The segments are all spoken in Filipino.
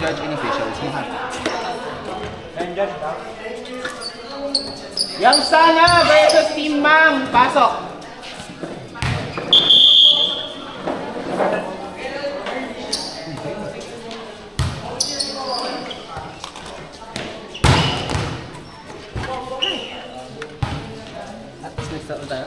judge and officials, mo happy. Yang Sana versus Team Mang. Pasok! Next up tayo.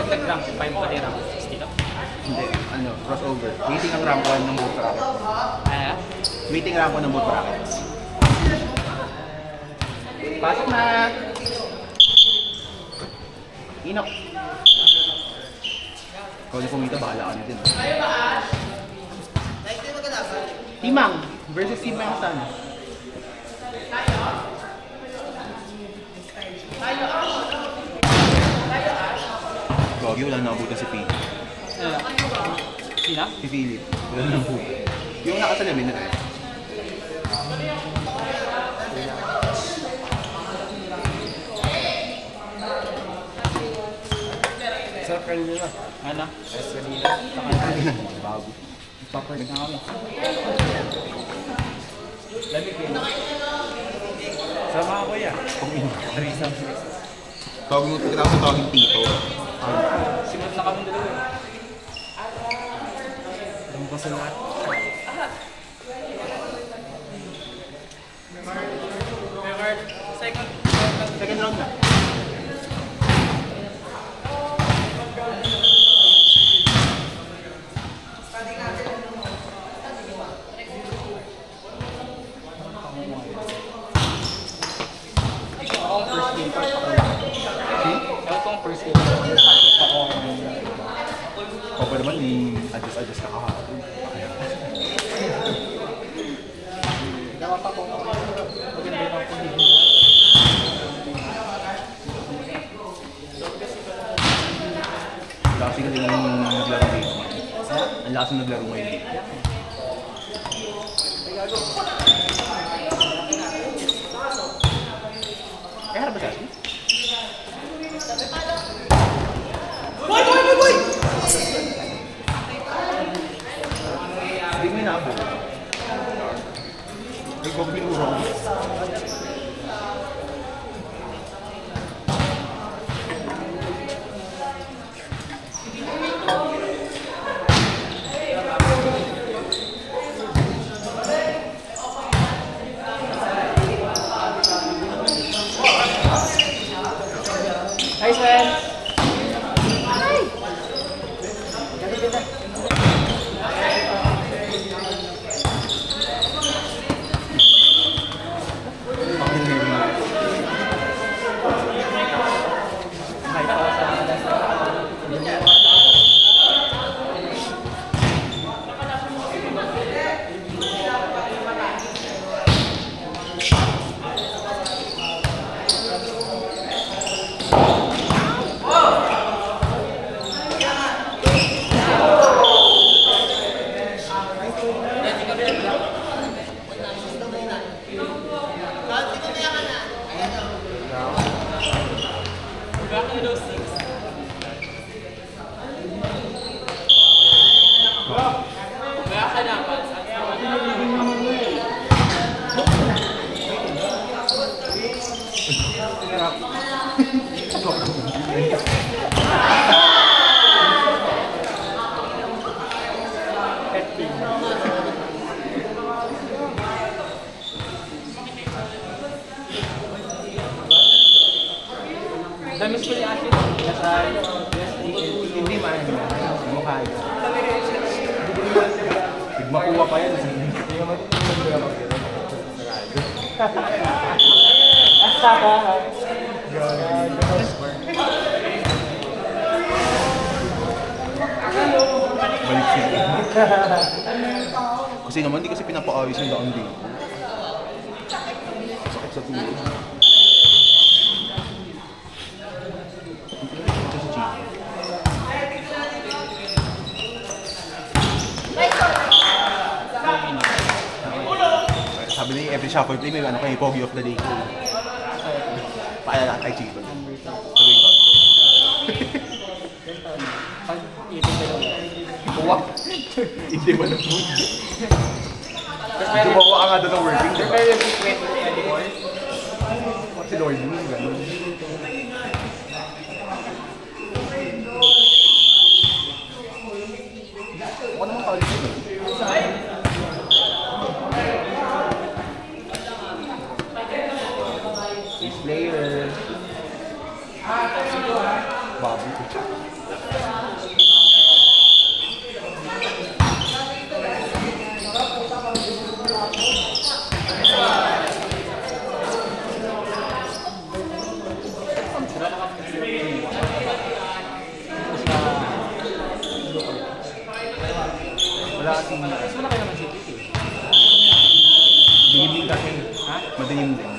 Naglag rank 5 pati rank 60 lang. Hindi, crossover. Meeting ang rank 1 ng both brackets. Meeting rank 1 ng both brackets. Pasok na! Inok! Ikaw na pumita, bahala ka na din. Timang versus Timang Sana. Gagi, wala nakabutan si Pete. Sina? Si Philip. Wala nakabutan. Yung nakasalamin na rin. Sarap kanina. Ano? Kanina. Bago. Papers na kami. Lamig yun. Sama ako yan. Threesome. Tawag mo, pagkatapos na tawagin Tito. Simulat na kami dalawa. Alam ko sa lahat. Second round na. First game. O pa naman, i-adjust ka kahapon. Dawa pa po. Maganda yung pagiging. Kasi kasi nung naglaro dito. Ang lakas ng naglaro ngayon dito. Eh, harap ba siya? Hindi mo inaabot. Ay, huwag binurong. Hi, Sven! Damis ko ni Ate. Hindi man. Mukha yun. Makuha pa yan. Balik siya. Kasi naman, hindi kasi pinapaayos yung daan dito. Sakit sa tulo. Sabi niya, every shuffle play, may ano kayo, Pogi of the Day. Paalala kay Chico. Sabihin ko. Pag-ibig ka lang. Hindi mo na food. Gumawa ka nga doon ng working, diba? Prepare yung secret anymore. Si Lord mo, gano'n. Ako naman college yun. Ace player. Bobby. Wala kasing... Mas wala kayo naman CPT. Dilim din kasi. Ha? Madilim din.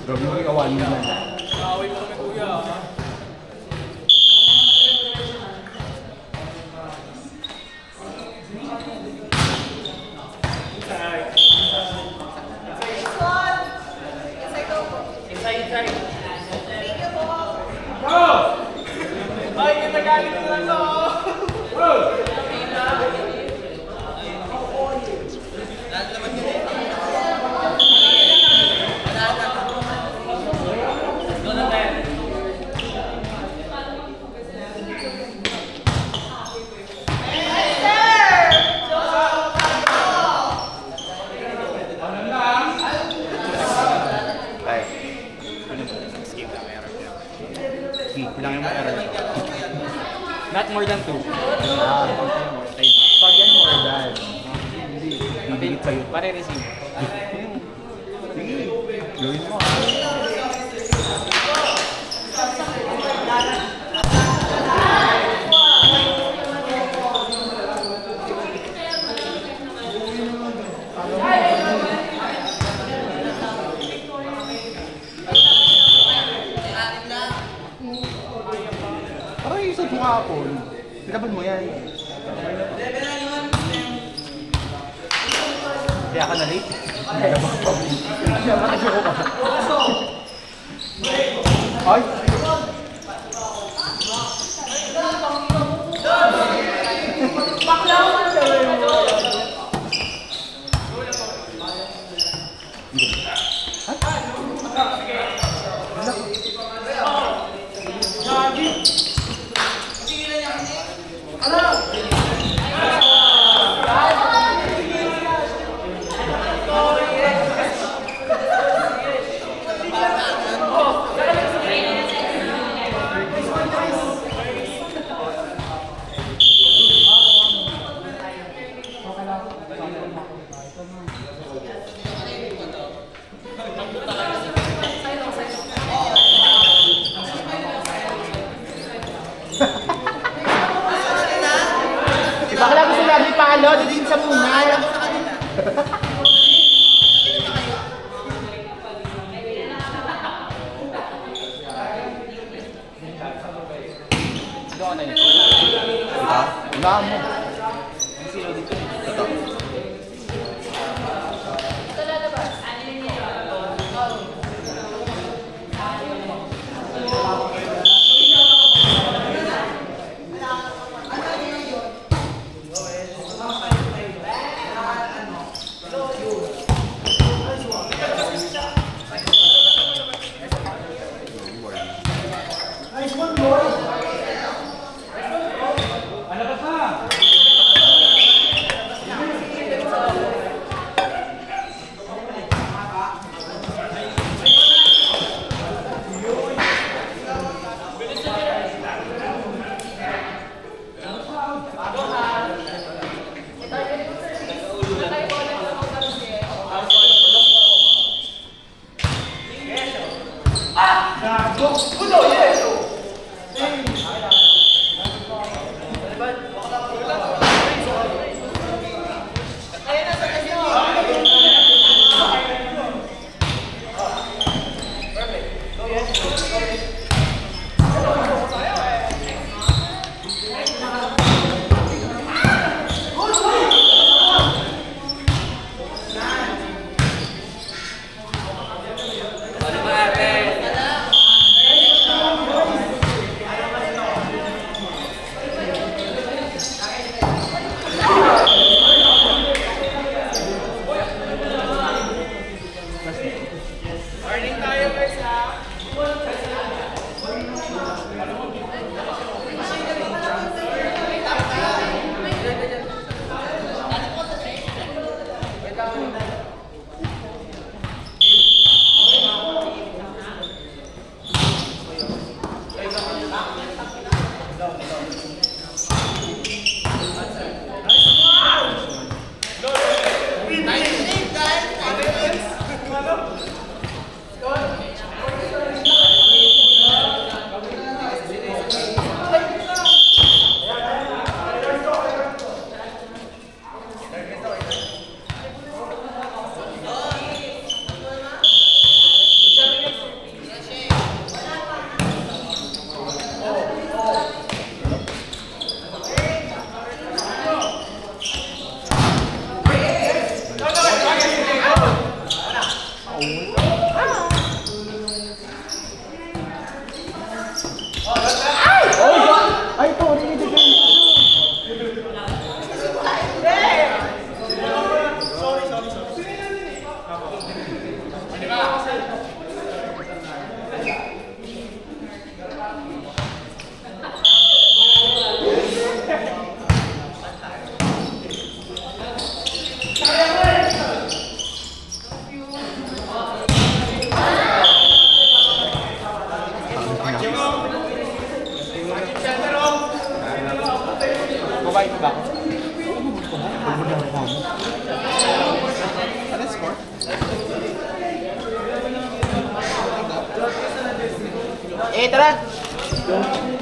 Grabe mo yung awan mo lang. Away mo kami kuya. Ay, kinagalit mo lang to! Ay. Skip lang, error. Skip lang yung error. Not more than 2. Pag yan more than. Hindi. Mabilit sa'yo. Pare-receive. Sige. Gawin mo ah. Parang yung isang hapon. Pinabal mo yan. Kaya ka na late? Ay! Bakla gusto namin pa talo, din sa muna. Doon na yun. Ito? Wala mo. Ito. Ay, ito. Babae ba ako? Ano yung score? Eh, tara!